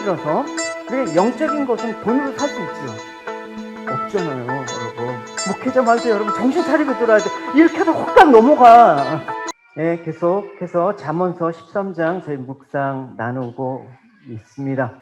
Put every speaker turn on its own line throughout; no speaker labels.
들어서 그게 영적인 것은 돈으로 살 수 있죠? 없잖아요, 여러분. 목회자 말도 여러분 정신 차리고 들어야 돼. 이렇게 하다 확 넘어가. 예, 계속해서 잠언서 13장 저희 묵상 나누고 있습니다.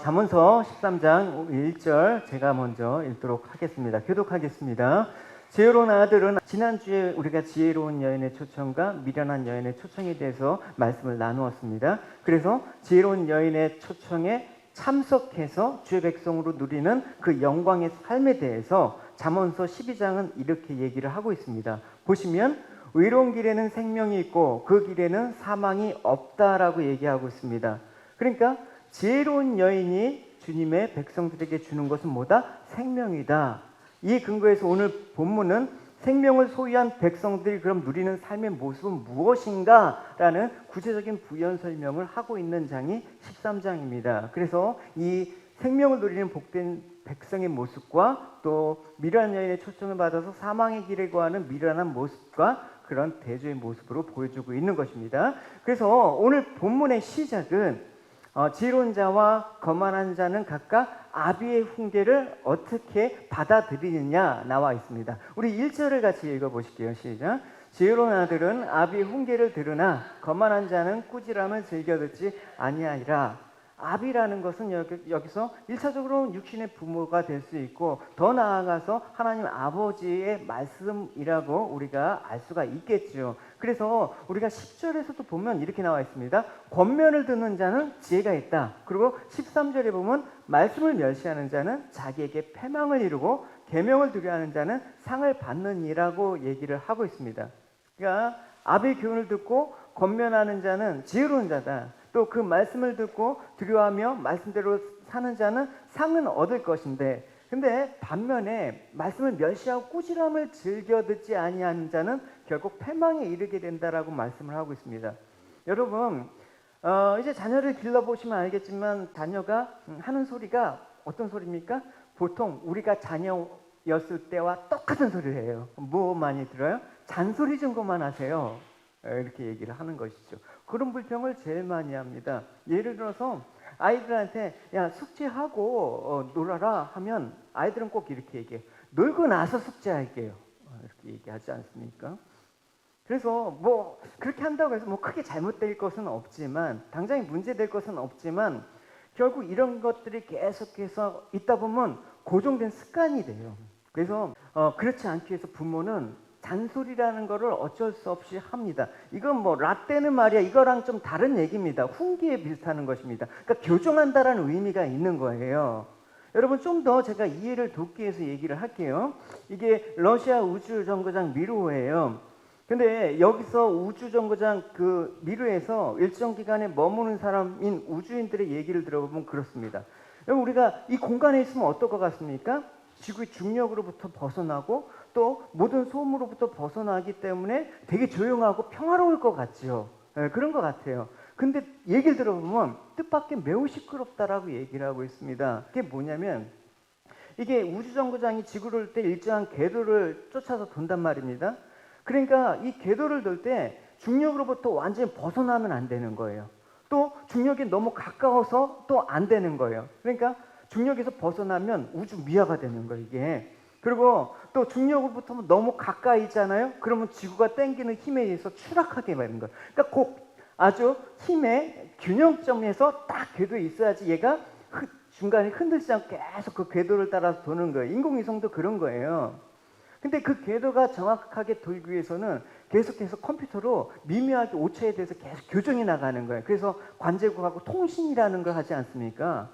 잠언서 13장 1절 제가 먼저 읽도록 하겠습니다. 교독하겠습니다. 지혜로운 아들은, 지난주에 우리가 지혜로운 여인의 초청과 미련한 여인의 초청에 대해서 말씀을 나누었습니다. 그래서 지혜로운 여인의 초청에 참석해서 주의 백성으로 누리는 그 영광의 삶에 대해서 잠언서 12장은 이렇게 얘기를 하고 있습니다. 보시면 의로운 길에는 생명이 있고 그 길에는 사망이 없다라고 얘기하고 있습니다. 그러니까 지혜로운 여인이 주님의 백성들에게 주는 것은 뭐다? 생명이다. 이 근거에서 오늘 본문은 생명을 소유한 백성들이 그럼 누리는 삶의 모습은 무엇인가? 라는 구체적인 부연 설명을 하고 있는 장이 13장입니다. 그래서 이 생명을 누리는 복된 백성의 모습과 또 미련한 여인의 초청을 받아서 사망의 길에 거하는 미련한 모습과 그런 대조의 모습으로 보여주고 있는 것입니다. 그래서 오늘 본문의 시작은 지혜로운 자와 거만한 자는 각각 아비의 훈계를 어떻게 받아들이느냐 나와 있습니다. 우리 1절을 같이 읽어보실게요. 시작. 지혜로운 아들은 아비의 훈계를 들으나 거만한 자는 꾸지람을 즐겨 듣지 아니하리라. 아비라는 것은 여기서 1차적으로 육신의 부모가 될 수 있고 더 나아가서 하나님 아버지의 말씀이라고 우리가 알 수가 있겠죠. 그래서 우리가 10절에서도 보면 이렇게 나와 있습니다. 권면을 듣는 자는 지혜가 있다. 그리고 13절에 보면 말씀을 멸시하는 자는 자기에게 패망을 이루고 계명을 두려워하는 자는 상을 받느니라고 얘기를 하고 있습니다. 그러니까 아비의 교훈을 듣고 권면하는 자는 지혜로운 자다. 또 그 말씀을 듣고 두려워하며 말씀대로 사는 자는 상은 얻을 것인데, 근데 반면에 말씀을 멸시하고 꾸지람을 즐겨 듣지 아니하는 자는 결국 패망에 이르게 된다라고 말씀을 하고 있습니다. 여러분, 이제 자녀를 길러보시면 알겠지만 자녀가 하는 소리가 어떤 소리입니까? 보통 우리가 자녀였을 때와 똑같은 소리를 해요. 뭐 많이 들어요? 잔소리 좀 그만하세요. 이렇게 얘기를 하는 것이죠. 그런 불평을 제일 많이 합니다. 예를 들어서 아이들한테 야 숙제하고 놀아라 하면 아이들은 꼭 이렇게 얘기해요. 놀고 나서 숙제할게요. 이렇게 얘기하지 않습니까? 그래서 뭐 그렇게 한다고 해서 뭐 크게 잘못될 것은 없지만, 당장에 문제될 것은 없지만, 결국 이런 것들이 계속해서 있다 보면 고정된 습관이 돼요. 그래서 그렇지 않기 위해서 부모는 잔소리라는 거를 어쩔 수 없이 합니다. 이건 뭐 라떼는 말이야 이거랑 좀 다른 얘기입니다. 훈계에 비슷하는 것입니다. 그러니까 교정한다라는 의미가 있는 거예요. 여러분 좀 더 제가 이해를 돕기 위해서 얘기를 할게요. 이게 러시아 우주정거장 미르호예요. 근데 여기서 우주정거장 그 미르에서 일정 기간에 머무는 사람인 우주인들의 얘기를 들어보면 그렇습니다. 여러분 우리가 이 공간에 있으면 어떨 것 같습니까? 지구의 중력으로부터 벗어나고 또 모든 소음으로부터 벗어나기 때문에 되게 조용하고 평화로울 것 같죠. 그런 것 같아요. 근데 얘기를 들어보면 뜻밖의 매우 시끄럽다라고 얘기를 하고 있습니다. 그게 뭐냐면 이게 우주정거장이 지구를 돌 때 일정한 궤도를 쫓아서 돈단 말입니다. 그러니까 이 궤도를 돌 때 중력으로부터 완전히 벗어나면 안 되는 거예요. 또 중력이 너무 가까워서 또 안 되는 거예요. 그러니까 중력에서 벗어나면 우주 미화가 되는 거예요, 이게. 그리고 또 중력으로부터 너무 가까이 있잖아요. 그러면 지구가 당기는 힘에 의해서 추락하게 되는 거예요. 그러니까 꼭 아주 힘의 균형점에서 딱 궤도에 있어야지 얘가 중간에 흔들리지 않고 계속 그 궤도를 따라서 도는 거예요. 인공위성도 그런 거예요. 근데 그 궤도가 정확하게 돌기 위해서는 계속해서 컴퓨터로 미묘하게 오차에 대해서 계속 교정이 나가는 거예요. 그래서 관제국하고 통신이라는 걸 하지 않습니까?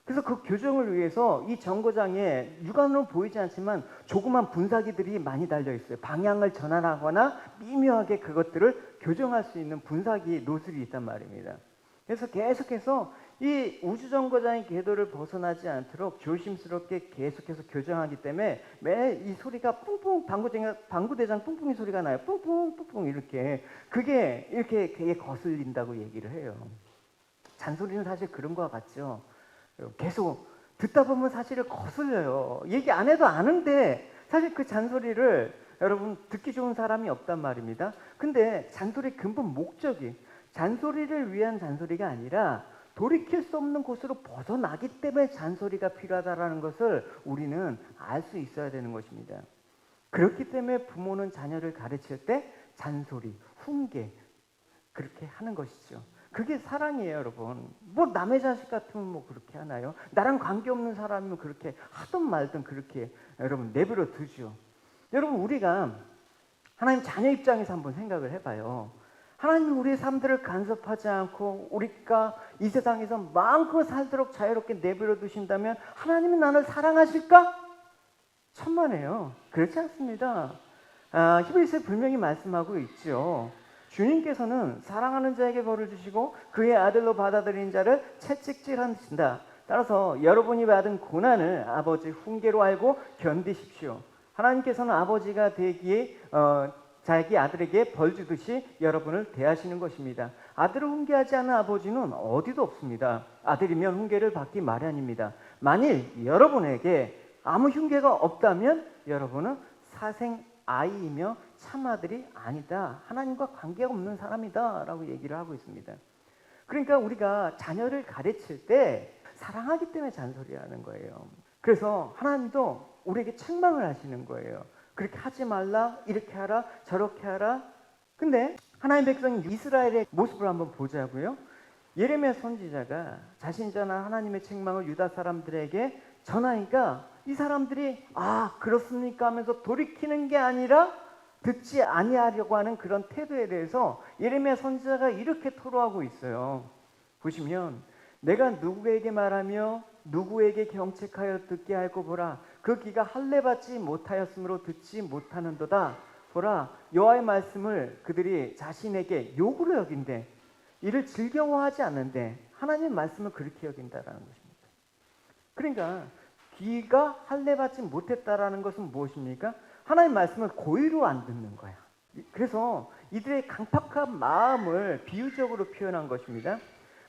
그래서 그 교정을 위해서 이 정거장에 육안으로 보이지 않지만 조그만 분사기들이 많이 달려 있어요. 방향을 전환하거나 미묘하게 그것들을 교정할 수 있는 분사기 노즐이 있단 말입니다. 그래서 계속해서 이 우주정거장의 궤도를 벗어나지 않도록 조심스럽게 계속해서 교정하기 때문에 매일 이 소리가 뿡뿡, 방구대장 뿡뿡이 소리가 나요. 뿡뿡 뿡뿡 이렇게. 그게 이렇게 되게 거슬린다고 얘기를 해요. 잔소리는 사실 그런 것 같죠. 계속 듣다 보면 사실은 거슬려요. 얘기 안 해도 아는데 사실 그 잔소리를 여러분 듣기 좋은 사람이 없단 말입니다. 근데 잔소리의 근본 목적이 잔소리를 위한 잔소리가 아니라 돌이킬 수 없는 곳으로 벗어나기 때문에 잔소리가 필요하다는 것을 우리는 알 수 있어야 되는 것입니다. 그렇기 때문에 부모는 자녀를 가르칠 때 잔소리, 훈계 그렇게 하는 것이죠. 그게 사랑이에요, 여러분. 뭐 남의 자식 같으면 뭐 그렇게 하나요? 나랑 관계없는 사람이면 그렇게 하든 말든 그렇게 여러분 내버려 두죠. 여러분, 우리가 하나님 자녀 입장에서 한번 생각을 해봐요. 하나님이 우리의 삶들을 간섭하지 않고 우리가 이 세상에서 마음껏 살도록 자유롭게 내버려 두신다면 하나님이 나를 사랑하실까? 천만에요. 그렇지 않습니다. 히브리서에 분명히 말씀하고 있죠. 주님께서는 사랑하는 자에게 벌을 주시고 그의 아들로 받아들인 자를 채찍질하신다. 따라서 여러분이 받은 고난을 아버지 훈계로 알고 견디십시오. 하나님께서는 아버지가 되기에 자기 아들에게 벌 주듯이 여러분을 대하시는 것입니다. 아들을 훈계하지 않은 아버지는 어디도 없습니다. 아들이면 훈계를 받기 마련입니다. 만일 여러분에게 아무 흉계가 없다면 여러분은 사생 아이이며 참아들이 아니다. 하나님과 관계가 없는 사람이다 라고 얘기를 하고 있습니다. 그러니까 우리가 자녀를 가르칠 때 사랑하기 때문에 잔소리하는 거예요. 그래서 하나님도 우리에게 책망을 하시는 거예요. 그렇게 하지 말라, 이렇게 하라, 저렇게 하라. 근데 하나님 백성 이스라엘의 모습을 한번 보자고요. 예레미야 선지자가 자신이 전한 하나님의 책망을 유다 사람들에게 전하니까 이 사람들이 그렇습니까 하면서 돌이키는 게 아니라 듣지 아니하려고 하는 그런 태도에 대해서 예레미야 선지자가 이렇게 토로하고 있어요. 보시면 내가 누구에게 말하며 누구에게 경책하여 듣게 할고 보라. 그 귀가 할례받지 못하였으므로 듣지 못하는도다. 보라, 여호와의 말씀을 그들이 자신에게 욕으로 여긴대 이를 즐거워하지 않는데 하나님의 말씀을 그렇게 여긴다라는 것입니다. 그러니까 귀가 할례받지 못했다라는 것은 무엇입니까? 하나님의 말씀을 고의로 안 듣는 거야. 그래서 이들의 강팍한 마음을 비유적으로 표현한 것입니다.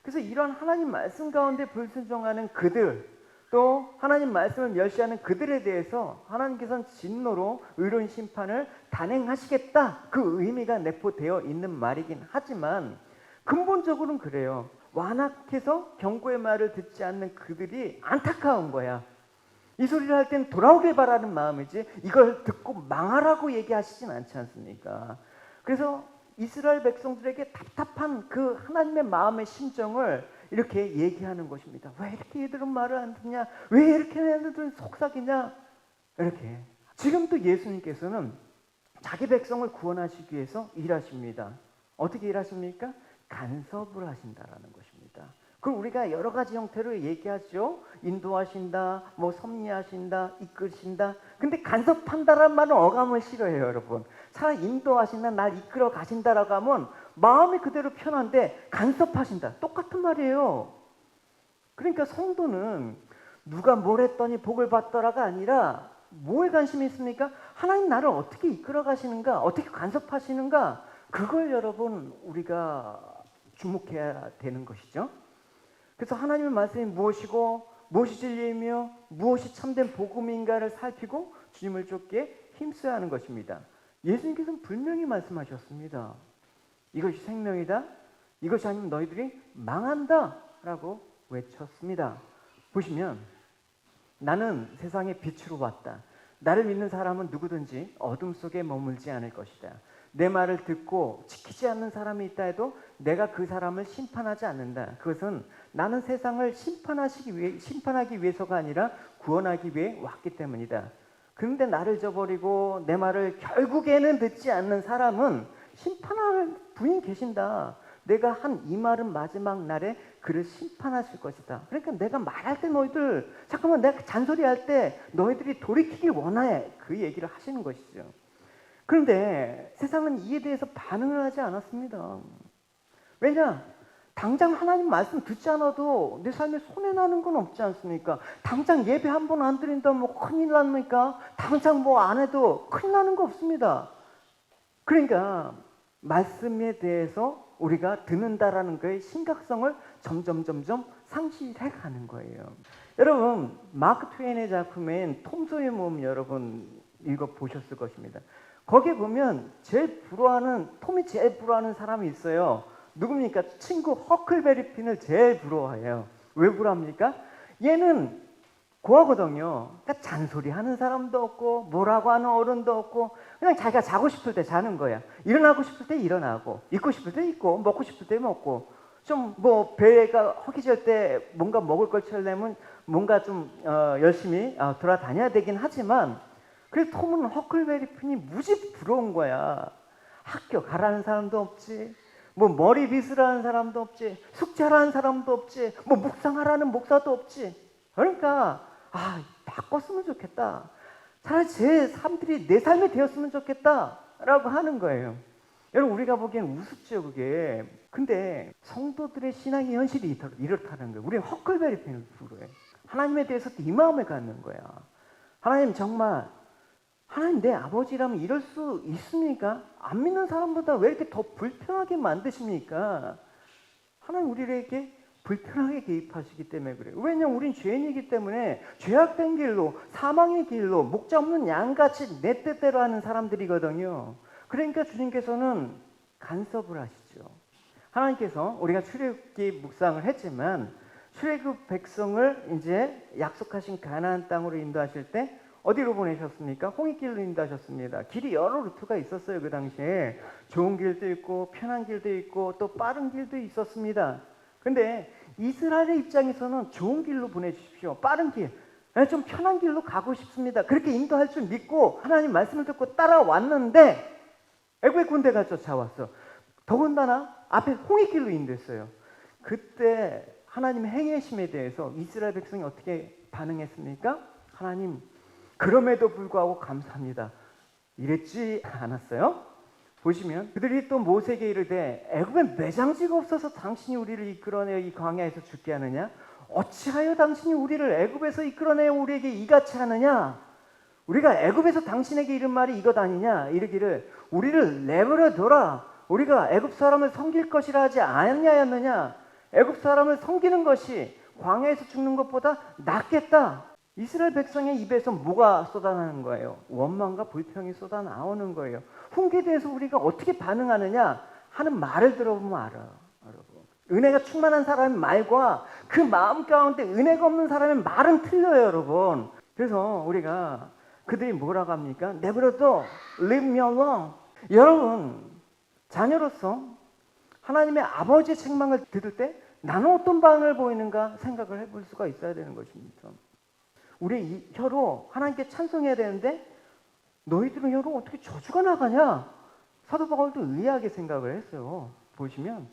그래서 이런 하나님 말씀 가운데 불순종하는 그들, 또 하나님 말씀을 멸시하는 그들에 대해서 하나님께서는 진노로 의로운 심판을 단행하시겠다, 그 의미가 내포되어 있는 말이긴 하지만 근본적으로는 그래요. 완악해서 경고의 말을 듣지 않는 그들이 안타까운 거야. 이 소리를 할 땐 돌아오길 바라는 마음이지 이걸 듣고 망하라고 얘기하시진 않지 않습니까? 그래서 이스라엘 백성들에게 답답한 그 하나님의 마음의 심정을 이렇게 얘기하는 것입니다. 왜 이렇게 얘들은 말을 안 듣냐? 왜 이렇게 얘들은 속삭이냐? 이렇게. 지금도 예수님께서는 자기 백성을 구원하시기 위해서 일하십니다. 어떻게 일하십니까? 간섭을 하신다라는 것입니다. 그걸 우리가 여러 가지 형태로 얘기하죠. 인도하신다, 뭐 섭리하신다, 이끄신다. 근데 간섭한다라는 말은 어감을 싫어해요, 여러분. 차라리 인도하신다, 날 이끌어 가신다라고 하면 마음이 그대로 편한데 간섭하신다, 똑같은 말이에요. 그러니까 성도는 누가 뭘 했더니 복을 받더라가 아니라 뭐에 관심이 있습니까? 하나님 나를 어떻게 이끌어 가시는가, 어떻게 간섭하시는가, 그걸 여러분 우리가 주목해야 되는 것이죠. 그래서 하나님의 말씀이 무엇이고 무엇이 진리이며 무엇이 참된 복음인가를 살피고 주님을 쫓기에 힘써야 하는 것입니다. 예수님께서는 분명히 말씀하셨습니다. 이것이 생명이다. 이것이 아니면 너희들이 망한다 라고 외쳤습니다. 보시면 나는 세상의 빛으로 왔다. 나를 믿는 사람은 누구든지 어둠 속에 머물지 않을 것이다. 내 말을 듣고 지키지 않는 사람이 있다 해도 내가 그 사람을 심판하지 않는다. 그것은 나는 세상을 심판하기 위해서가 아니라 구원하기 위해 왔기 때문이다. 그런데 나를 저버리고 내 말을 결국에는 듣지 않는 사람은 심판할 분이 계신다. 내가 한 이 말은 마지막 날에 그를 심판하실 것이다. 그러니까 내가 말할 때 너희들, 잠깐만, 내가 잔소리할 때 너희들이 돌이키길 원해. 그 얘기를 하시는 것이죠. 그런데 세상은 이에 대해서 반응을 하지 않았습니다. 왜냐? 당장 하나님 말씀 듣지 않아도 내 삶에 손해나는 건 없지 않습니까? 당장 예배 한 번 안 드린다면 뭐 큰일 납니까? 당장 뭐 안 해도 큰일 나는 거 없습니다. 그러니까 말씀에 대해서 우리가 듣는다라는 거의 심각성을 점점 상실해 가는 거예요. 여러분, 마크 트웨인의 작품인 톰 소의 몸 여러분 읽어보셨을 것입니다. 거기에 보면 톰이 제일 부러워하는 사람이 있어요. 누굽니까? 친구 허클베리 핀을 제일 부러워해요. 왜 부러워합니까? 얘는 고하거든요. 그러니까 잔소리 하는 사람도 없고 뭐라고 하는 어른도 없고 그냥 자기가 자고 싶을 때 자는 거야. 일어나고 싶을 때 일어나고 있고 싶을 때 있고 먹고 싶을 때 먹고 좀 뭐 배가 허기질 때 뭔가 먹을 걸 채우려면 뭔가 좀 열심히 돌아다녀야 되긴 하지만 그래서 톰은 허클베리 핀이 무지 부러운 거야. 학교 가라는 사람도 없지. 뭐 머리 빗으라는 사람도 없지. 숙제하라는 사람도 없지. 뭐 묵상하라는 목사도 없지. 그러니까 바꿨으면 좋겠다. 차라리 제 삶들이 내 삶이 되었으면 좋겠다라고 하는 거예요. 여러분 우리가 보기엔 우습죠 그게. 근데 성도들의 신앙의 현실이 이렇다는 거예요. 우리는 허클베리 핀을 부르해. 하나님에 대해서 이 마음을 갖는 거야. 하나님 정말 하나님 내 아버지라면 이럴 수 있습니까? 안 믿는 사람보다 왜 이렇게 더 불편하게 만드십니까? 하나님 우리에게 불편하게 개입하시기 때문에 그래요. 왜냐하면 우린 죄인이기 때문에 죄악된 길로 사망의 길로 목자 없는 양같이 내 뜻대로 하는 사람들이거든요. 그러니까 주님께서는 간섭을 하시죠. 하나님께서 우리가 출애굽기 묵상을 했지만 출애굽 백성을 이제 약속하신 가나안 땅으로 인도하실 때 어디로 보내셨습니까? 홍해길로 인도하셨습니다. 길이 여러 루트가 있었어요. 그 당시에 좋은 길도 있고 편한 길도 있고 또 빠른 길도 있었습니다. 근데 이스라엘의 입장에서는 좋은 길로 보내주십시오. 빠른 길, 좀 편한 길로 가고 싶습니다. 그렇게 인도할 줄 믿고 하나님 말씀을 듣고 따라왔는데 애굽의 군대가 쫓아왔어. 더군다나 앞에 홍해길로 인도했어요. 그때 하나님의 행하심에 대해서 이스라엘 백성이 어떻게 반응했습니까? 하나님 그럼에도 불구하고 감사합니다. 이랬지 않았어요? 보시면 그들이 또 모세에게 이르되 애굽에 매장지가 없어서 당신이 우리를 이끌어내어 이 광야에서 죽게 하느냐? 어찌하여 당신이 우리를 애굽에서 이끌어내어 우리에게 이같이 하느냐? 우리가 애굽에서 당신에게 이른 말이 이것 아니냐? 이르기를 우리를 내버려 둬라. 우리가 애굽 사람을 섬길 것이라 하지 않냐였느냐? 애굽 사람을 섬기는 것이 광야에서 죽는 것보다 낫겠다. 이스라엘 백성의 입에서 뭐가 쏟아나는 거예요? 원망과 불평이 쏟아나오는 거예요. 훈계에 대해서 우리가 어떻게 반응하느냐 하는 말을 들어보면 알아요. 여러분. 은혜가 충만한 사람의 말과 그 마음 가운데 은혜가 없는 사람의 말은 틀려요. 여러분. 그래서 우리가 그들이 뭐라고 합니까? 내버려둬. Leave me alone. 여러분 자녀로서 하나님의 아버지의 책망을 들을 때 나는 어떤 반응을 보이는가 생각을 해볼 수가 있어야 되는 것입니다. 우리 이 혀로 하나님께 찬송해야 되는데 너희들은 혀로 어떻게 저주가 나가냐? 사도 바울도 의아하게 생각을 했어요. 보시면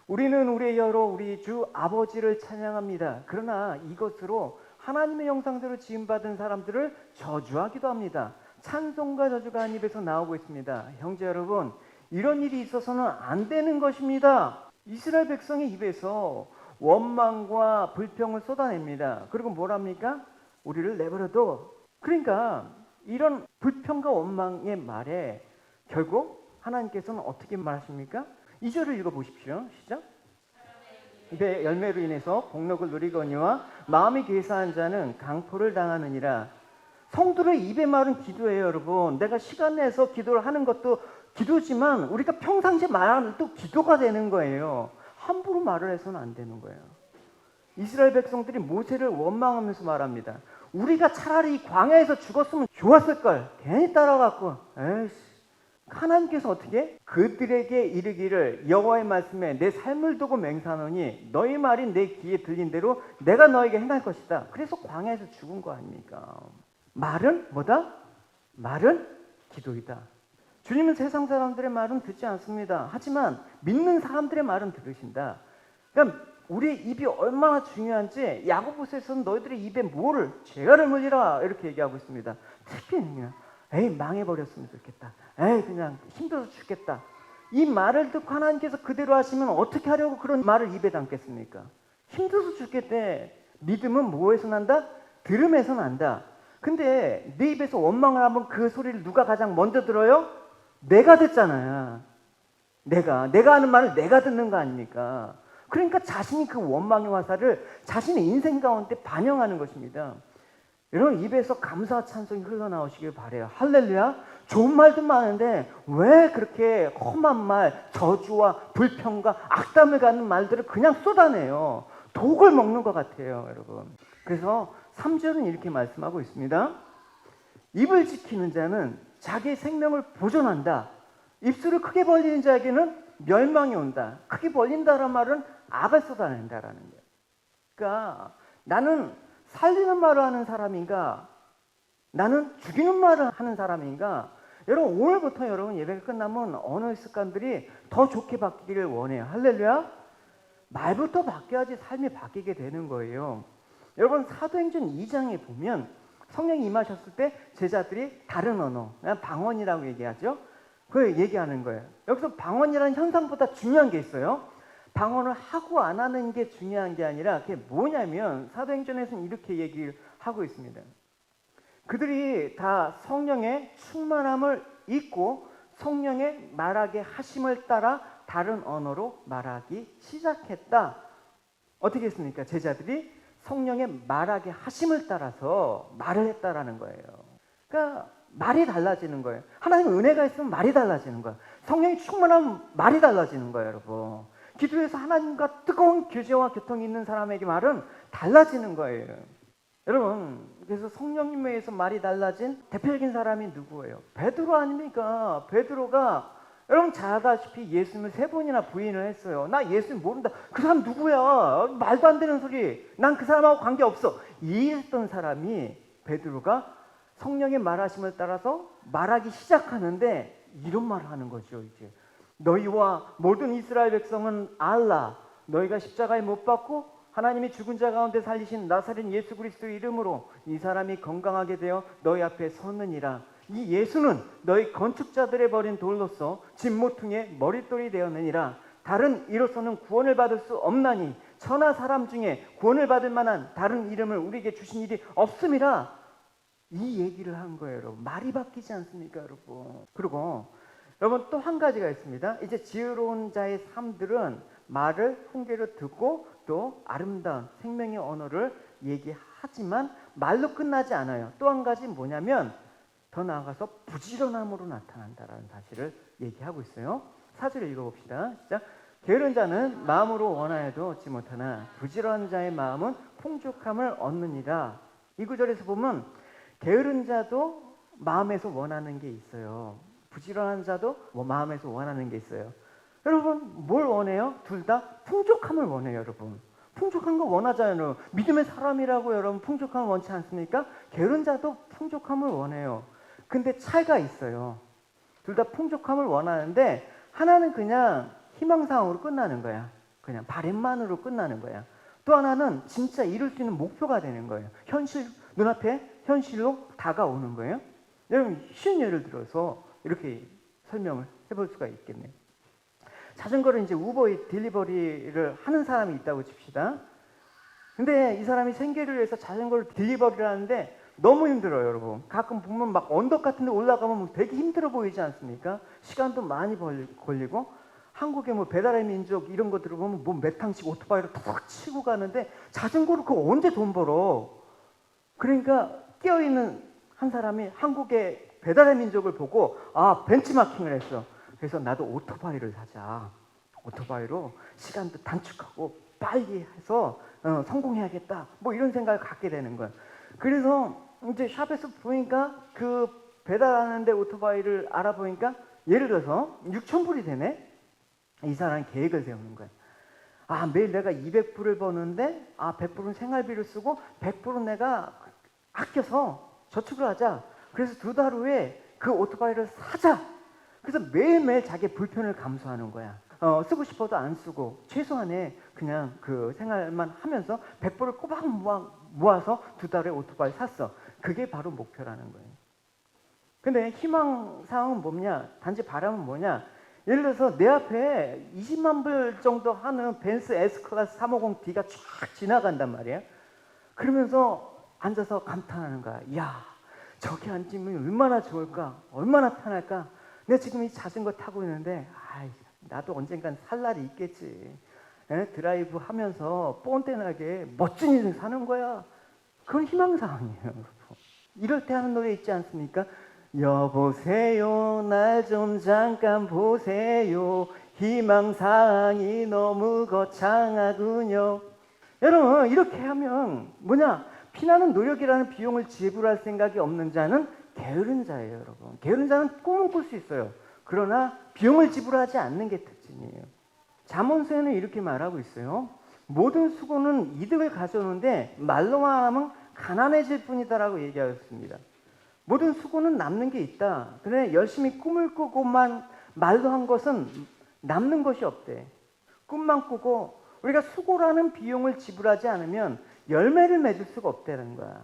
우리는 우리의 혀로 우리 주 아버지를 찬양합니다. 그러나 이것으로 하나님의 형상대로 지음받은 사람들을 저주하기도 합니다. 찬송과 저주가 한 입에서 나오고 있습니다. 형제 여러분, 이런 일이 있어서는 안 되는 것입니다. 이스라엘 백성의 입에서 원망과 불평을 쏟아냅니다. 그리고 뭐랍니까? 우리를 내버려둬. 그러니까 이런 불평과 원망의 말에 결국 하나님께서는 어떻게 말하십니까? 2절을 읽어보십시오. 시작. 입의 열매로 인해서 복록을 누리거니와 마음이 괴사한 자는 강포를 당하느니라. 성도의 입의 말은 기도예요. 여러분, 내가 시간 내서 기도를 하는 것도 기도지만 우리가 평상시에 말하는 또 기도가 되는 거예요. 함부로 말을 해서는 안 되는 거예요. 이스라엘 백성들이 모세를 원망하면서 말합니다. 우리가 차라리 광야에서 죽었으면 좋았을 걸. 괜히 따라갔고. 에이씨. 하나님께서 어떻게? 그들에게 이르기를 여호와의 말씀에 내 삶을 두고 맹세하노니 너희 말이 내 귀에 들린 대로 내가 너에게 행할 것이다. 그래서 광야에서 죽은 거 아닙니까? 말은 뭐다? 말은 기도이다. 주님은 세상 사람들의 말은 듣지 않습니다. 하지만 믿는 사람들의 말은 들으신다. 그러니까 우리의 입이 얼마나 중요한지 야고보서에서는 너희들의 입에 뭐를 죄가를 물리라 이렇게 얘기하고 있습니다. 특별히 그냥 에이 망해버렸으면 좋겠다. 에이 그냥 힘들어서 죽겠다. 이 말을 듣고 하나님께서 그대로 하시면 어떻게 하려고 그런 말을 입에 담겠습니까? 힘들어서 죽겠대. 믿음은 뭐에서 난다? 들음에서 난다. 근데 네 입에서 원망을 하면 그 소리를 누가 가장 먼저 들어요? 내가 듣잖아요. 내가 하는 말을 내가 듣는 거 아닙니까? 그러니까 자신이 그 원망의 화살을 자신의 인생 가운데 반영하는 것입니다. 여러분 입에서 감사와 찬송이 흘러나오시길 바라요. 할렐루야. 좋은 말도 많은데 왜 그렇게 험한 말, 저주와 불평과 악담을 갖는 말들을 그냥 쏟아내요. 독을 먹는 것 같아요, 여러분. 그래서 3절은 이렇게 말씀하고 있습니다. 입을 지키는 자는 자기 생명을 보존한다. 입술을 크게 벌리는 자에게는 멸망이 온다. 크게 벌린다는 말은 악을 쏟아낸다라는 거예요. 그러니까 나는 살리는 말을 하는 사람인가, 나는 죽이는 말을 하는 사람인가. 여러분, 오늘부터 여러분 예배가 끝나면 언어의 습관들이 더 좋게 바뀌기를 원해요. 할렐루야. 말부터 바뀌어야지 삶이 바뀌게 되는 거예요. 여러분, 사도행전 2장에 보면 성령이 임하셨을 때 제자들이 다른 언어, 그냥 방언이라고 얘기하죠. 그걸 얘기하는 거예요. 여기서 방언이라는 현상보다 중요한 게 있어요. 방언을 하고 안 하는 게 중요한 게 아니라 그게 뭐냐면 사도행전에서는 이렇게 얘기를 하고 있습니다. 그들이 다 성령의 충만함을 잊고 성령의 말하게 하심을 따라 다른 언어로 말하기 시작했다. 어떻게 했습니까? 제자들이 성령의 말하게 하심을 따라서 말을 했다라는 거예요. 그러니까 말이 달라지는 거예요. 하나님의 은혜가 있으면 말이 달라지는 거예요. 성령이 충만하면 말이 달라지는 거예요, 여러분. 기도에서 하나님과 뜨거운 교제와 교통이 있는 사람에게 말은 달라지는 거예요. 여러분, 그래서 성령님에 의해서 말이 달라진 대표적인 사람이 누구예요? 베드로 아닙니까? 베드로가 여러분 잘 아다시피 예수님을 3번이나 부인을 했어요. 나 예수님 모른다. 그 사람 누구야? 말도 안 되는 소리. 난 그 사람하고 관계없어. 이랬던 사람이 베드로가 성령의 말하심을 따라서 말하기 시작하는데 이런 말을 하는 거죠. 이제 너희와 모든 이스라엘 백성은 알라. 너희가 십자가에 못 박고 하나님이 죽은 자 가운데 살리신 나사렛 예수 그리스도의 이름으로 이 사람이 건강하게 되어 너희 앞에 섰느니라. 이 예수는 너희 건축자들의 버린 돌로서 진모퉁이의 머릿돌이 되었느니라. 다른 이로서는 구원을 받을 수 없나니 천하 사람 중에 구원을 받을 만한 다른 이름을 우리에게 주신 일이 없음이라. 이 얘기를 한 거예요, 여러분. 말이 바뀌지 않습니까, 여러분? 그리고 여러분 또 한 가지가 있습니다. 이제 지혜로운 자의 삶들은 말을 훈계로 듣고 또 아름다운 생명의 언어를 얘기하지만 말로 끝나지 않아요. 또 한 가지 뭐냐면 더 나아가서 부지런함으로 나타난다라는 사실을 얘기하고 있어요. 4절 읽어봅시다. 시작. 게으른 자는 마음으로 원하여도 얻지 못하나 부지런한 자의 마음은 풍족함을 얻느니라. 이 구절에서 보면 게으른 자도 마음에서 원하는 게 있어요. 부지런한 자도 마음에서 원하는 게 있어요. 여러분 뭘 원해요? 둘 다 풍족함을 원해요, 여러분. 풍족한 거 원하잖아요. 믿음의 사람이라고 여러분 풍족함을 원치 않습니까? 게으른 자도 풍족함을 원해요. 근데 차이가 있어요. 둘 다 풍족함을 원하는데 하나는 그냥 희망사항으로 끝나는 거야. 그냥 바램만으로 끝나는 거야. 또 하나는 진짜 이룰 수 있는 목표가 되는 거예요. 현실, 눈앞에 현실로 다가오는 거예요. 여러분 쉬운 예를 들어서 이렇게 설명을 해볼 수가 있겠네요. 자전거를 이제 우버 딜리버리를 하는 사람이 있다고 칩시다. 근데 이 사람이 생계를 위해서 자전거를 딜리버리를 하는데 너무 힘들어요, 여러분. 가끔 보면 막 언덕 같은 데 올라가면 되게 힘들어 보이지 않습니까? 시간도 많이 걸리고 한국의 뭐 배달의 민족 이런 거 들어보면 뭐 몇 탕씩 오토바이를 탁 치고 가는데 자전거로 그거 언제 돈 벌어? 그러니까 끼어있는 한 사람이 한국의 배달의 민족을 보고 벤치마킹을 했어. 그래서 나도 오토바이를 사자. 오토바이로 시간도 단축하고 빨리 해서 성공해야겠다. 뭐 이런 생각을 갖게 되는 거야. 그래서 이제 샵에서 보니까 그 배달하는데 오토바이를 알아보니까 예를 들어서 6,000불이 되네. 이 사람이 계획을 세우는 거야. 매일 내가 200불을 버는데 100불은 생활비를 쓰고 100불은 내가 아껴서 저축을 하자. 그래서 2달 후에 그 오토바이를 사자. 그래서 매일매일 자기의 불편을 감수하는 거야. 쓰고 싶어도 안 쓰고 최소한의 그냥 그 생활만 하면서 100불을 꼬박 모아서 2달에 오토바이 샀어. 그게 바로 목표라는 거예요. 근데 희망사항은 뭐냐? 단지 바람은 뭐냐? 예를 들어서 내 앞에 20만 불 정도 하는 벤츠 S클래스 350D가 쫙 지나간단 말이야. 그러면서 앉아서 감탄하는 거야. 이야, 저기 앉으면 얼마나 좋을까? 얼마나 편할까? 내가 지금 이 자전거 타고 있는데 나도 언젠간 살 날이 있겠지. 드라이브 하면서 뻔뻔하게 멋진 인생 사는 거야. 그건 희망사항이에요. 이럴 때 하는 노래 있지 않습니까? 여보세요, 날 좀 잠깐 보세요. 희망사항이 너무 거창하군요. 여러분, 이렇게 하면 뭐냐? 피나는 노력이라는 비용을 지불할 생각이 없는 자는 게으른 자예요, 여러분. 게으른 자는 꿈은 꿀 수 있어요. 그러나 비용을 지불하지 않는 게 특징이에요. 잠언서에는 이렇게 말하고 있어요. 모든 수고는 이득을 가져오는데 말로만 하면 가난해질 뿐이다라고 얘기하였습니다. 모든 수고는 남는 게 있다. 그래 열심히 꿈을 꾸고만 말로 한 것은 남는 것이 없대. 꿈만 꾸고 우리가 수고라는 비용을 지불하지 않으면 열매를 맺을 수가 없다는 거야.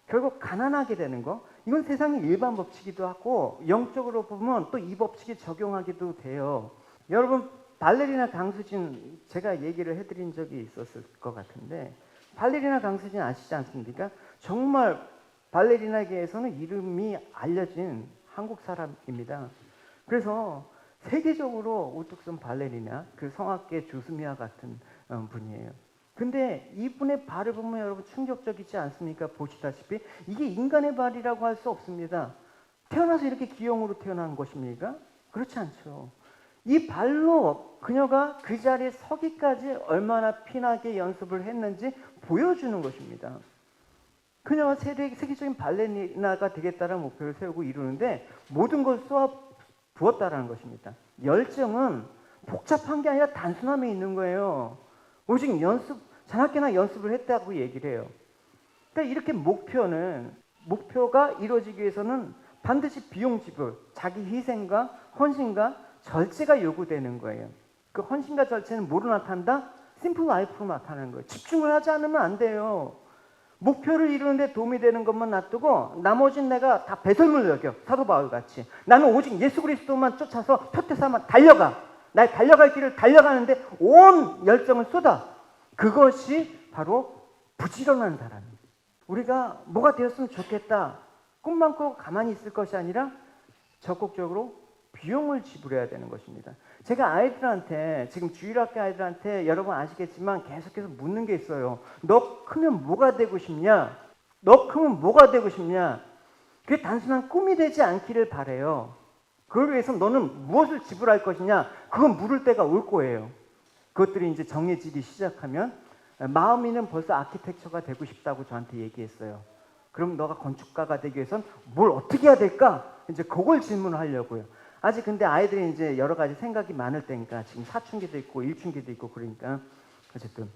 결국 가난하게 되는 거. 이건 세상의 일반 법칙이기도 하고 영적으로 보면 또 이 법칙이 적용하기도 돼요. 여러분 발레리나 강수진 제가 얘기를 해드린 적이 있었을 것 같은데 발레리나 강수진 아시지 않습니까? 정말 발레리나계에서는 이름이 알려진 한국 사람입니다. 그래서 세계적으로 우뚝 선 발레리나 그 성악계 주스미와 같은 분이에요. 근데 이분의 발을 보면 여러분 충격적이지 않습니까? 보시다시피 이게 인간의 발이라고 할 수 없습니다. 태어나서 이렇게 기형으로 태어난 것입니까? 그렇지 않죠. 이 발로 그녀가 그 자리에 서기까지 얼마나 피나게 연습을 했는지 보여주는 것입니다. 그녀가 세계적인 발레리나가 되겠다는 목표를 세우고 이루는데 모든 걸 쏟아 부었다는 것입니다. 열정은 복잡한 게 아니라 단순함에 있는 거예요. 오직 자나깨나 연습을 했다고 얘기를 해요. 그러니까 이렇게 목표가 이루어지기 위해서는 반드시 비용 지불, 자기 희생과 헌신과 절제가 요구되는 거예요. 그 헌신과 절제는 뭐로 나타난다? 심플 라이프로 나타나는 거예요. 집중을 하지 않으면 안 돼요. 목표를 이루는데 도움이 되는 것만 놔두고 나머지는 내가 다 배설물 여겨. 사도 바울같이. 나는 오직 예수 그리스도만 쫓아서 표태삼아 달려가. 날 달려갈 길을 달려가는데 온 열정을 쏟아. 그것이 바로 부지런한 사람이에요. 우리가 뭐가 되었으면 좋겠다. 꿈만 꾸고 가만히 있을 것이 아니라 적극적으로 비용을 지불해야 되는 것입니다. 제가 아이들한테 지금 주일학교 아이들한테 여러분 아시겠지만 계속해서 묻는 게 있어요. 너 크면 뭐가 되고 싶냐? 너 크면 뭐가 되고 싶냐? 그게 단순한 꿈이 되지 않기를 바래요. 그걸 위해서 너는 무엇을 지불할 것이냐? 그건 물을 때가 올 거예요. 그것들이 이제 정해지기 시작하면 마음이는 벌써 아키텍처가 되고 싶다고 저한테 얘기했어요. 그럼 너가 건축가가 되기 위해선 뭘 어떻게 해야 될까? 이제 그걸 질문하려고요. 아직 근데 아이들이 이제 여러 가지 생각이 많을 때니까 지금 사춘기도 있고 일춘기도 있고 그러니까 어쨌든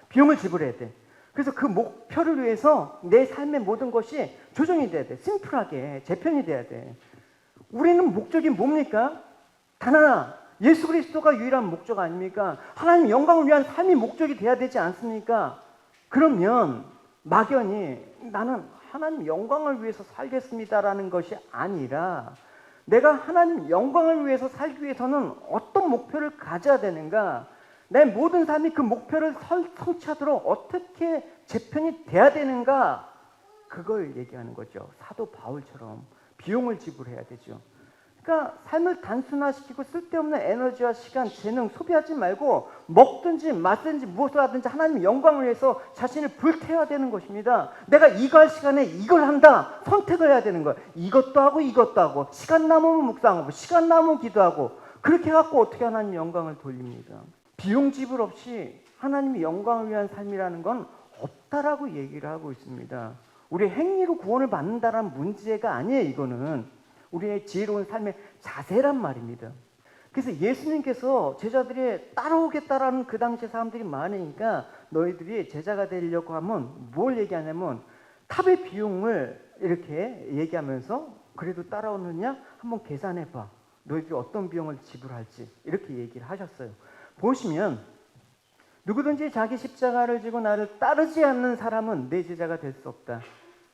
비용을 지불해야 돼. 그래서 그 목표를 위해서 내 삶의 모든 것이 조정이 돼야 돼. 심플하게 재편이 돼야 돼. 우리는 목적이 뭡니까? 단 하나. 예수 그리스도가 유일한 목적 아닙니까? 하나님 영광을 위한 삶이 목적이 돼야 되지 않습니까? 그러면 막연히 나는 하나님 영광을 위해서 살겠습니다라는 것이 아니라 내가 하나님 영광을 위해서 살기 위해서는 어떤 목표를 가져야 되는가? 내 모든 삶이 그 목표를 성취하도록 어떻게 재편이 돼야 되는가? 그걸 얘기하는 거죠. 사도 바울처럼 비용을 지불해야 되죠. 그러니까 삶을 단순화시키고 쓸데없는 에너지와 시간, 재능 소비하지 말고 먹든지 마든지 무엇을 하든지 하나님 영광을 위해서 자신을 불태워야 되는 것입니다. 내가 이거 할 시간에 이걸 한다. 선택을 해야 되는 거예요. 이것도 하고 이것도 하고 시간 남으면 묵상하고 시간 남으면 기도하고 그렇게 해갖고 어떻게 하나님 영광을 돌립니까? 비용 지불 없이 하나님의 영광을 위한 삶이라는 건 없다라고 얘기를 하고 있습니다. 우리 행위로 구원을 받는다라는 문제가 아니에요. 이거는 우리의 지혜로운 삶의 자세란 말입니다. 그래서 예수님께서 제자들이 따라오겠다라는 그 당시에 사람들이 많으니까 너희들이 제자가 되려고 하면 뭘 얘기하냐면 탑의 비용을 이렇게 얘기하면서 그래도 따라오느냐 한번 계산해봐. 너희들이 어떤 비용을 지불할지 이렇게 얘기를 하셨어요. 보시면 누구든지 자기 십자가를 지고 나를 따르지 않는 사람은 내 제자가 될 수 없다.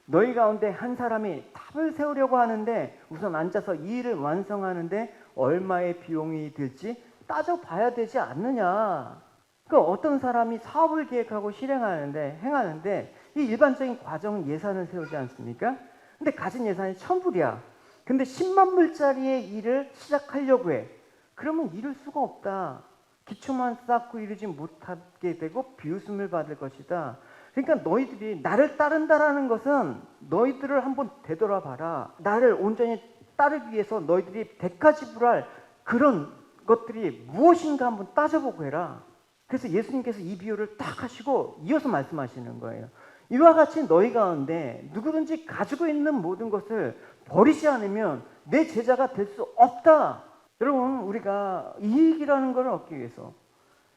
너희 가운데 한 사람이 탑을 세우려고 하는데 우선 앉아서 이 일을 완성하는데 얼마의 비용이 들지 따져봐야 되지 않느냐. 그러니까 어떤 사람이 사업을 계획하고 행하는데 이 일반적인 과정은 예산을 세우지 않습니까? 근데 가진 예산이 1,000불이야. 근데 10만 불짜리의 일을 시작하려고 해. 그러면 이룰 수가 없다. 기초만 쌓고 이루지 못하게 되고 비웃음을 받을 것이다. 그러니까 너희들이 나를 따른다라는 것은 너희들을 한번 되돌아봐라. 나를 온전히 따르기 위해서 너희들이 대가 지불할 그런 것들이 무엇인가 한번 따져보고 해라. 그래서 예수님께서 이 비유를 딱 하시고 이어서 말씀하시는 거예요. 이와 같이 너희 가운데 누구든지 가지고 있는 모든 것을 버리지 않으면 내 제자가 될 수 없다. 여러분, 우리가 이익이라는 것을 얻기 위해서,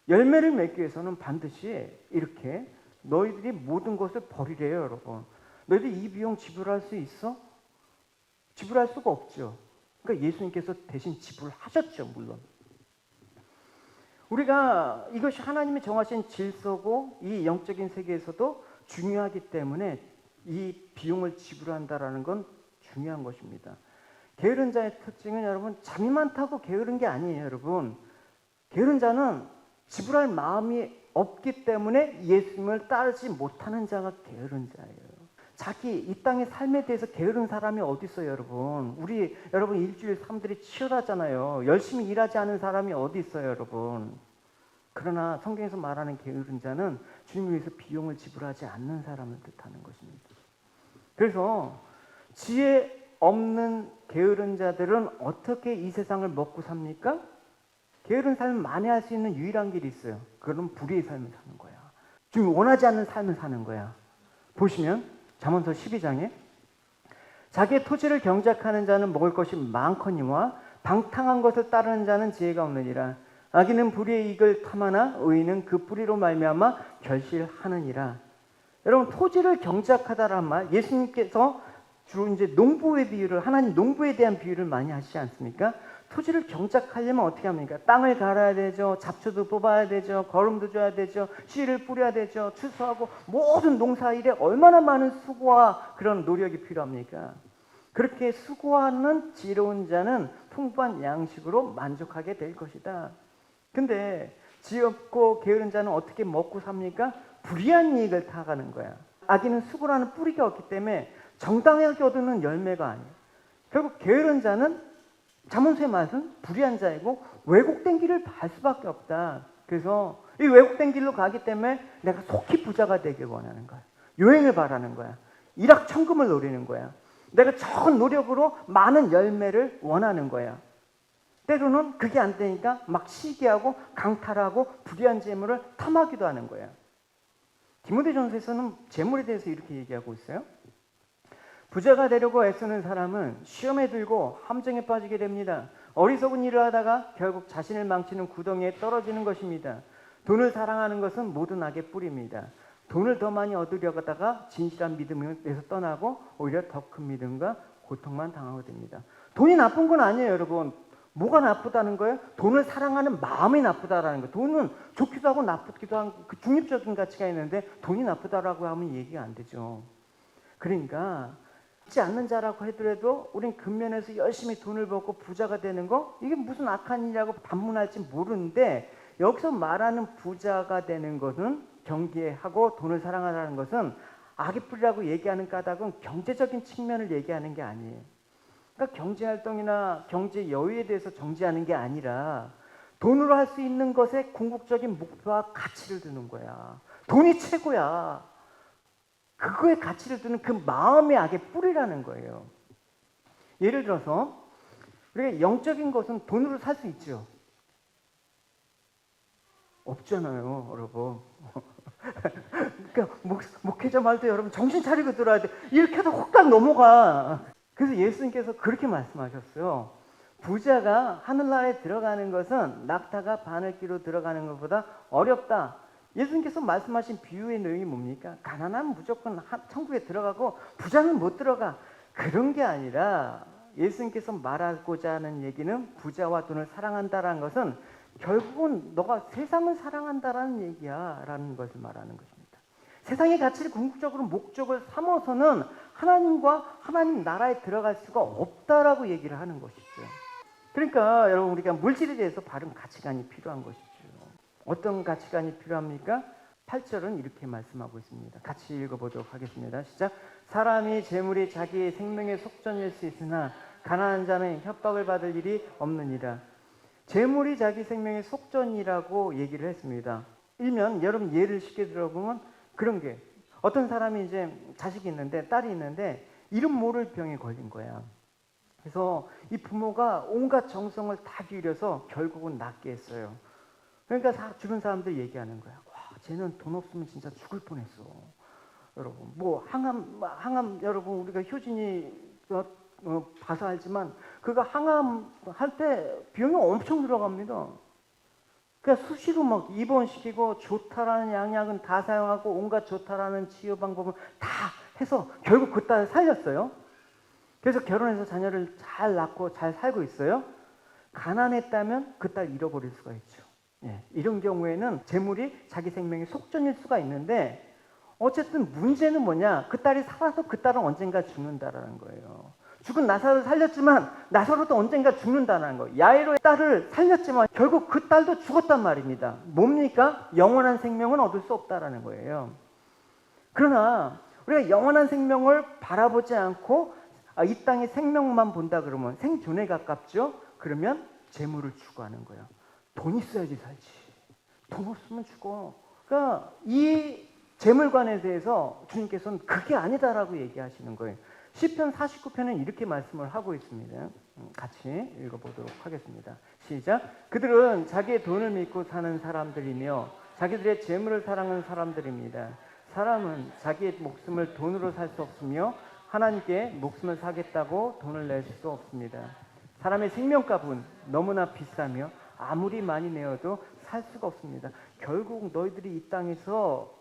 열매를 맺기 위해서는 반드시 이렇게 너희들이 모든 것을 버리래요. 여러분, 너희들 이 비용 지불할 수 있어? 지불할 수가 없죠. 그러니까 예수님께서 대신 지불하셨죠. 물론 우리가 이것이 하나님이 정하신 질서고 이 영적인 세계에서도 중요하기 때문에 이 비용을 지불한다라는 건 중요한 것입니다. 게으른 자의 특징은 여러분, 잠이 많다고 게으른 게 아니에요. 여러분, 게으른 자는 지불할 마음이 없기 때문에 예수님을 따르지 못하는 자가 게으른 자예요. 자기 이 땅의 삶에 대해서 게으른 사람이 어디 있어요, 여러분? 여러분 일주일 삶들이 치열하잖아요. 열심히 일하지 않은 사람이 어디 있어요, 여러분? 그러나 성경에서 말하는 게으른 자는 주님을 위해서 비용을 지불하지 않는 사람을 뜻하는 것입니다. 그래서 지혜 없는 게으른 자들은 어떻게 이 세상을 먹고 삽니까? 게으른 삶을 만회할 수 있는 유일한 길이 있어요. 그건 불의의 삶을 사는 거야. 지금 원하지 않는 삶을 사는 거야. 보시면 잠언서 12장에 자기의 토지를 경작하는 자는 먹을 것이 많거니와 방탕한 것을 따르는 자는 지혜가 없느니라. 악인은 불의의 이익을 탐하나 의인은 그 뿌리로 말미암아 결실하느니라. 여러분, 토지를 경작하다란 말, 예수님께서 주로 이제 농부의 비유를, 하나님 농부에 대한 비유를 많이 하시지 않습니까? 토지를 경작하려면 어떻게 합니까? 땅을 갈아야 되죠. 잡초도 뽑아야 되죠. 거름도 줘야 되죠. 씨를 뿌려야 되죠. 추수하고 모든 농사일에 얼마나 많은 수고와 그런 노력이 필요합니까? 그렇게 수고하는 지혜로운 자는 풍부한 양식으로 만족하게 될 것이다. 근데 지혜 없고 게으른 자는 어떻게 먹고 삽니까? 불의한 이익을 타가는 거야. 악인은 수고라는 뿌리가 없기 때문에 정당하게 얻는 열매가 아니에요. 결국 게으른 자는 잠언서의 말은 불의한 자이고 왜곡된 길을 갈 수밖에 없다. 그래서 이 왜곡된 길로 가기 때문에 내가 속히 부자가 되길 원하는 거야. 요행을 바라는 거야. 일확천금을 노리는 거야. 내가 적은 노력으로 많은 열매를 원하는 거야. 때로는 그게 안 되니까 막 시기하고 강탈하고 불의한 재물을 탐하기도 하는 거야. 디모데전서에서는 재물에 대해서 이렇게 얘기하고 있어요. 부자가 되려고 애쓰는 사람은 시험에 들고 함정에 빠지게 됩니다. 어리석은 일을 하다가 결국 자신을 망치는 구덩이에 떨어지는 것입니다. 돈을 사랑하는 것은 모든 악의 뿌리입니다. 돈을 더 많이 얻으려다가 진실한 믿음에서 떠나고 오히려 더 큰 믿음과 고통만 당하게 됩니다. 돈이 나쁜 건 아니에요, 여러분. 뭐가 나쁘다는 거예요? 돈을 사랑하는 마음이 나쁘다라는 거예요. 돈은 좋기도 하고 나쁘기도 하고 그 중립적인 가치가 있는데 돈이 나쁘다라고 하면 얘기가 안 되죠. 그러니까 있지 않는 자라고 하더라도 우린 근면에서 열심히 돈을 벌고 부자가 되는 거, 이게 무슨 악한 일이라고 반문할지 모르는데, 여기서 말하는 부자가 되는 것은, 경계하고 돈을 사랑하라는 것은 악의 뿌리라고 얘기하는 까닭은 경제적인 측면을 얘기하는 게 아니에요. 그러니까 경제활동이나 경제 여유에 대해서 정지하는 게 아니라 돈으로 할 수 있는 것에 궁극적인 목표와 가치를 두는 거야. 돈이 최고야. 그거에 가치를 두는 그 마음의 악의 뿌리라는 거예요. 예를 들어서 우리가 영적인 것은 돈으로 살 수 있죠? 없잖아요, 여러분. 그러니까 목회자 말도 여러분 정신 차리고 들어야 돼. 이렇게 해도 훅딱 넘어가. 그래서 예수님께서 그렇게 말씀하셨어요. 부자가 하늘나라에 들어가는 것은 낙타가 바늘기로 들어가는 것보다 어렵다. 예수님께서 말씀하신 비유의 내용이 뭡니까? 가난하면 무조건 천국에 들어가고 부자는 못 들어가. 그런 게 아니라 예수님께서 말하고자 하는 얘기는 부자와 돈을 사랑한다라는 것은 결국은 너가 세상을 사랑한다라는 얘기야 라는 것을 말하는 것입니다. 세상의 가치를 궁극적으로 목적을 삼아서는 하나님과 하나님 나라에 들어갈 수가 없다라고 얘기를 하는 것이죠. 그러니까 여러분, 우리가 물질에 대해서 바른 가치관이 필요한 것이죠. 어떤 가치관이 필요합니까? 8절은 이렇게 말씀하고 있습니다. 같이 읽어보도록 하겠습니다. 시작. 사람이 재물이 자기의 생명의 속전일 수 있으나 가난한 자는 협박을 받을 일이 없느니라. 재물이 자기 생명의 속전이라고 얘기를 했습니다. 일면 여러분 예를 쉽게 들어보면 그런 게, 어떤 사람이 이제 자식이 있는데 딸이 있는데 이름 모를 병에 걸린 거야. 그래서 이 부모가 온갖 정성을 다 기울여서 결국은 낫게 했어요. 그러니까 주변 사람들 얘기하는 거야. 와, 쟤는 돈 없으면 진짜 죽을 뻔했어. 여러분, 뭐 항암 여러분 우리가 효진이 봐서 알지만 그가 항암 할 때 비용이 엄청 들어갑니다. 그러니까 수시로 막 입원시키고 좋다라는 양약은 다 사용하고 온갖 좋다라는 치유 방법을 다 해서 결국 그 딸을 살렸어요. 그래서 결혼해서 자녀를 잘 낳고 잘 살고 있어요. 가난했다면 그 딸 잃어버릴 수가 있죠. 예, 이런 경우에는 재물이 자기 생명의 속전일 수가 있는데 어쨌든 문제는 뭐냐? 그 딸이 살아서 그 딸은 언젠가 죽는다라는 거예요. 죽은 나사로를 살렸지만 나사로도 언젠가 죽는다는 거예요. 야이로의 딸을 살렸지만 결국 그 딸도 죽었단 말입니다. 뭡니까? 영원한 생명은 얻을 수 없다라는 거예요. 그러나 우리가 영원한 생명을 바라보지 않고 이 땅의 생명만 본다 그러면 생존에 가깝죠? 그러면 재물을 추구하는 거예요. 돈 있어야지 살지. 돈 없으면 죽어. 그러니까 이 재물관에 대해서 주님께서는 그게 아니다라고 얘기하시는 거예요. 시편 49편은 이렇게 말씀을 하고 있습니다. 같이 읽어보도록 하겠습니다. 시작. 그들은 자기의 돈을 믿고 사는 사람들이며 자기들의 재물을 사랑하는 사람들입니다. 사람은 자기의 목숨을 돈으로 살 수 없으며 하나님께 목숨을 사겠다고 돈을 낼 수 없습니다. 사람의 생명값은 너무나 비싸며 아무리 많이 내어도 살 수가 없습니다. 결국 너희들이 이 땅에서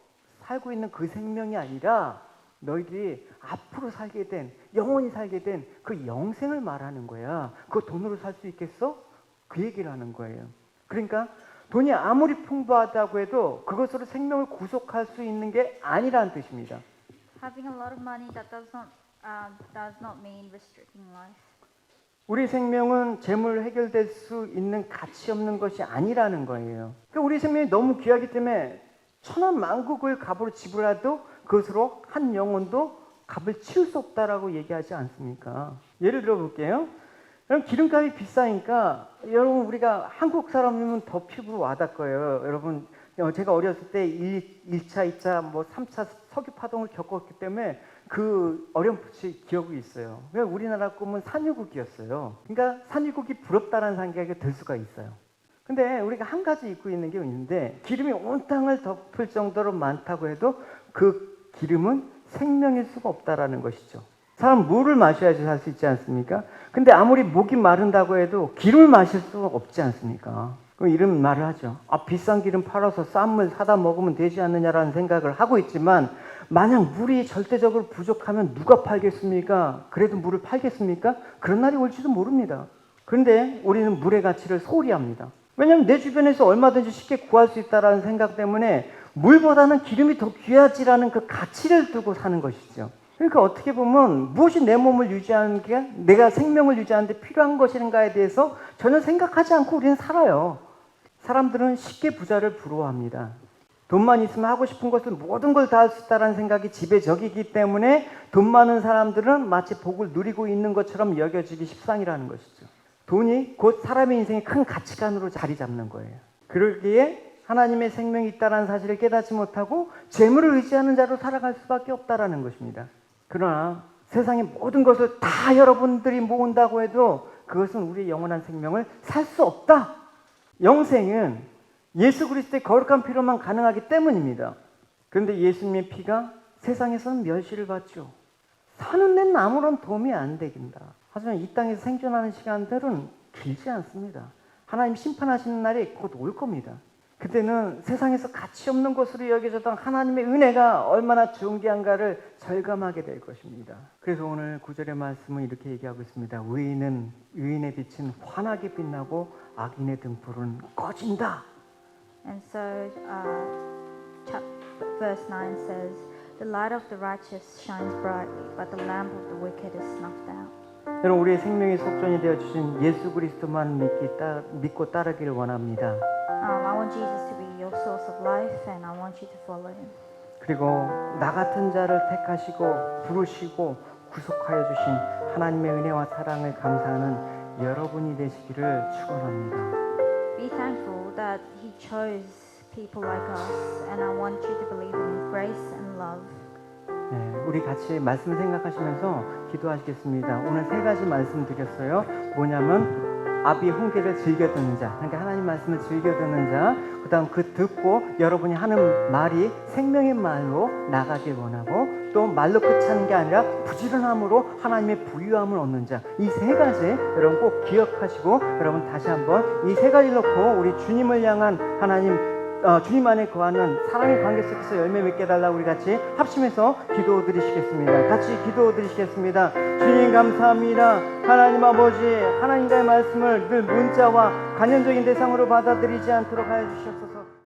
살고 있는 그 생명이 아니라 너희들이 앞으로 살게 된, 영원히 살게 된 그 영생을 말하는 거야. 그거 돈으로 살 수 있겠어? 그 얘기를 하는 거예요. 그러니까 돈이 아무리 풍부하다고 해도 그것으로 생명을 구속할 수 있는 게 아니라는 뜻입니다.
Having a lot of money that does not mean restricting life.
우리 생명은 재물로 해결될 수 있는 가치 없는 것이 아니라는 거예요. 그러니까 우리 생명이 너무 귀하기 때문에 천원 만국을 값으로 지불해도 그것으로 한 영혼도 값을 치울 수 없다라고 얘기하지 않습니까? 예를 들어 볼게요. 여러분 기름값이 비싸니까 여러분 우리가 한국 사람이면 더 피부로 와닿을 거예요. 여러분 제가 어렸을 때 1차, 2차, 뭐 3차 석유 파동을 겪었기 때문에 그 어렴풋이 기억이 있어요. 왜 우리나라 꿈은 산유국이었어요. 그러니까 산유국이 부럽다는 생각이 들 수가 있어요. 근데 우리가 한 가지 잊고 있는 게 있는데 기름이 온 땅을 덮을 정도로 많다고 해도 그 기름은 생명일 수가 없다라는 것이죠. 사람 물을 마셔야지 살 수 있지 않습니까? 근데 아무리 목이 마른다고 해도 기름을 마실 수가 없지 않습니까? 그럼 이런 말을 하죠. 비싼 기름 팔아서 싼 물 사다 먹으면 되지 않느냐라는 생각을 하고 있지만 만약 물이 절대적으로 부족하면 누가 팔겠습니까? 그래도 물을 팔겠습니까? 그런 날이 올지도 모릅니다. 그런데 우리는 물의 가치를 소홀히 합니다. 왜냐하면 내 주변에서 얼마든지 쉽게 구할 수 있다는 생각 때문에 물보다는 기름이 더 귀하지라는 그 가치를 두고 사는 것이죠. 그러니까 어떻게 보면 무엇이 내 몸을 유지하는 게 내가 생명을 유지하는 데 필요한 것인가에 대해서 전혀 생각하지 않고 우리는 살아요. 사람들은 쉽게 부자를 부러워합니다. 돈만 있으면 하고 싶은 것을 모든 걸 다 할 수 있다는 생각이 지배적이기 때문에 돈 많은 사람들은 마치 복을 누리고 있는 것처럼 여겨지기 십상이라는 것이죠. 돈이 곧 사람의 인생의 큰 가치관으로 자리 잡는 거예요. 그러기에 하나님의 생명이 있다는 사실을 깨닫지 못하고 재물을 의지하는 자로 살아갈 수밖에 없다라는 것입니다. 그러나 세상의 모든 것을 다 여러분들이 모은다고 해도 그것은 우리의 영원한 생명을 살 수 없다. 영생은 예수 그리스도의 거룩한 피로만 가능하기 때문입니다. 그런데 예수님의 피가 세상에서는 멸시를 받죠. 사는 데는 아무런 도움이 안 되긴다. 하지만 이 땅에서 생존하는 시간들은 길지 않습니다. 하나님 심판하시는 날이 곧 올 겁니다. 그때는 세상에서 가치 없는 것으로 여겨졌던 하나님의 은혜가 얼마나 존귀한가를 절감하게 될 것입니다. 그래서 오늘 9절의 말씀은 이렇게 얘기하고 있습니다. 의인의 빛은 환하게 빛나고 악인의 등불은 꺼진다.
And so, verse 9 says, "The light of the righteous shines brightly, but the lamp of the wicked is snuffed out."
여러분 우리의 생명의 속전이 되어주신 예수 그리스도만 믿고 따르기를 원합니다.
I want Jesus to be your source of life, and I want you to follow Him.
그리고 나 같은 자를 택하시고 부르시고 구속하여 주신 하나님의 은혜와 사랑을 감사하는 여러분이 되시기를 축원합니다.
Be thankful that He chose people like us, and I want you to believe in His grace and love.
우리 같이 말씀을 생각하시면서 기도하시겠습니다. 오늘 세 가지 말씀 드렸어요. 뭐냐면 아비의 훈계를 즐겨 듣는 자, 그러니까 하나님 말씀을 즐겨 듣는 자, 그 다음 그 듣고 여러분이 하는 말이 생명의 말로 나가길 원하고, 또 말로 끝하는 게 아니라 부지런함으로 하나님의 부유함을 얻는 자, 이 세 가지 여러분 꼭 기억하시고, 여러분 다시 한번 이 세 가지를 놓고 우리 주님을 향한 하나님, 주님 안에 거하는 사랑의 관계 속에서 열매 맺게 달라고 우리 같이 합심해서 기도 드리시겠습니다. 같이 기도 드리시겠습니다. 주님 감사합니다. 하나님 아버지, 하나님과의 말씀을 늘 문자와 관념적인 대상으로 받아들이지 않도록 하여 주시옵소서.